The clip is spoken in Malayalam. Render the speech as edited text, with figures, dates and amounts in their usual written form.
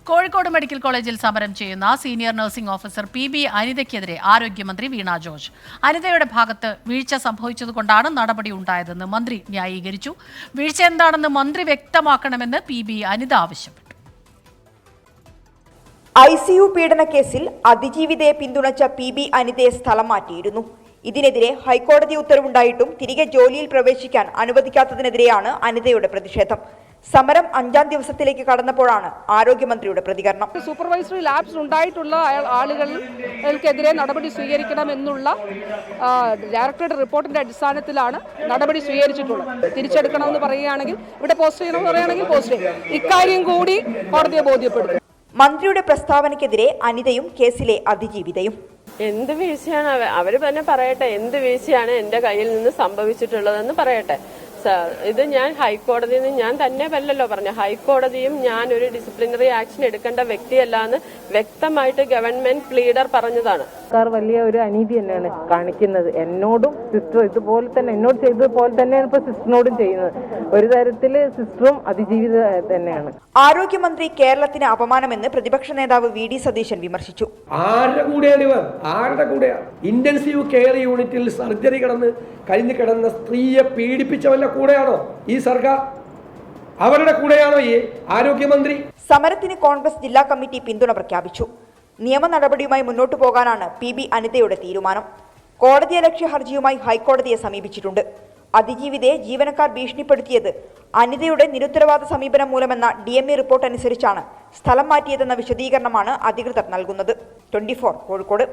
കോഴിക്കോട് മെഡിക്കൽ കോളേജിൽ സമരം ചെയ്യുന്ന സീനിയർ നഴ്സിംഗ് ഓഫീസർ PB അനിതയ്ക്കെതിരെ ആരോഗ്യമന്ത്രി വീണ ജോർജ്. അനിതയുടെ ഭാഗത്ത് വീഴ്ച സംഭവിച്ചതുകൊണ്ടാണ് നടപടി ഉണ്ടായതെന്ന് മന്ത്രി ന്യായീകരിച്ചു. വീഴ്ച എന്താണെന്ന് മന്ത്രി വ്യക്തമാക്കണമെന്ന് PB അനിത ആവശ്യപ്പെട്ടു. ICU പീഡന കേസിൽ അതിജീവിതയെ പിന്തുണച്ച PB അനിതയെ സ്ഥലം മാറ്റിയിരുന്നു. ഇതിനെതിരെ ഹൈക്കോടതി ഉത്തരവുണ്ടായിട്ടും തിരികെ ജോലിയിൽ പ്രവേശിക്കാൻ അനുവദിക്കാത്തതിനെതിരെയാണ് അനിതയുടെ പ്രതിഷേധം. സമരം 5ാം ദിവസത്തിലേക്ക് കടന്നപ്പോഴാണ് ആരോഗ്യമന്ത്രിയുടെ പ്രതികരണം. സൂപ്പർവൈസറി ലാബ്സ് ഉണ്ടായിട്ടുള്ള ആളുകൾക്കെതിരെ നടപടി സ്വീകരിക്കണമെന്നുള്ള ഡയറക്ടറുടെ റിപ്പോർട്ടിന്റെ അടിസ്ഥാനത്തിലാണ് നടപടി സ്വീകരിച്ചിട്ടുള്ളത്. തിരിച്ചെടുക്കണമെന്ന് പറയുകയാണെങ്കിൽ, ഇവിടെ പോസ്റ്റ് ചെയ്യണമെന്ന് പറയുകയാണെങ്കിൽ പോസ്റ്റ് ചെയ്യും. ഇക്കാര്യം കൂടി കോടതിയെ ബോധ്യപ്പെടുത്തും. മന്ത്രിയുടെ പ്രസ്താവനയ്ക്കെതിരെ അനിതയും കേസിലെ അതിജീവിതയും. എന്ത് വീഴ്ചയാണ് അവര് തന്നെ പറയട്ടെ, എന്ത് വീഴ്ചയാണ് എന്റെ കയ്യിൽ നിന്ന് സംഭവിച്ചിട്ടുള്ളതെന്ന് പറയട്ടെ. ഇത് ഞാൻ ഹൈക്കോടതിയിൽ നിന്ന് ഞാൻ തന്നെ വല്ലല്ലോ പറഞ്ഞു. ഹൈക്കോടതിയും ഞാൻ ഒരു ഡിസിപ്ലിനറി ആക്ഷൻ എടുക്കേണ്ട വ്യക്തിയല്ലാന്ന് വ്യക്തമായിട്ട് ഗവൺമെന്റ് പ്ലീഡർ പറഞ്ഞതാണ്. സർക്കാർ വലിയ ഒരു അനീതി തന്നെയാണ് കാണിക്കുന്നത്. എന്നോടും സിസ്റ്റർ ഇതുപോലെ തന്നെ എന്നോട് ചെയ്തതുപോലെ തന്നെയാണ് ഇപ്പൊ സിസ്റ്ററിനോടും ചെയ്യുന്നത്. ഒരു തരത്തില് സിസ്റ്ററും അതിജീവിത തന്നെയാണ്. ആരോഗ്യമന്ത്രി കേരളത്തിന് അപമാനമെന്ന് പ്രതിപക്ഷ നേതാവ് VD സതീശൻ വിമർശിച്ചു. ആരുടെ കൂടെയാണ് ഇവർ? ആരുടെ കൂടെയാണ്? ഇന്റൻസീവ് കെയർ യൂണിറ്റിൽ സർജറി കഴിഞ്ഞ് കിടന്ന സ്ത്രീയെ പീഡിപ്പിച്ചവല്ല കൂടെയാണോ ഈ സർക്കാർ? അവരുടെ കൂടെയാണോ ഈ ആരോഗ്യമന്ത്രി? സമരത്തിന് കോൺഗ്രസ് ജില്ലാ കമ്മിറ്റി പിന്തുണ പ്രഖ്യാപിച്ചു. നിയമ നടപടിയുമായി മുന്നോട്ടു പോകാനാണ് PB അനിതയുടെ തീരുമാനം. കോടതിയലക്ഷ്യ ഹർജിയുമായി ഹൈക്കോടതിയെ സമീപിച്ചിട്ടുണ്ട്. അതിജീവിതയെ ജീവനക്കാർ ഭീഷണിപ്പെടുത്തിയത് അനിതയുടെ നിരുത്തരവാദ സമീപനം മൂലമെന്ന DME റിപ്പോർട്ട് അനുസരിച്ചാണ് സ്ഥലം മാറ്റിയതെന്ന വിശദീകരണമാണ് അധികൃതർ നൽകുന്നത്. 24 കോഴിക്കോട്.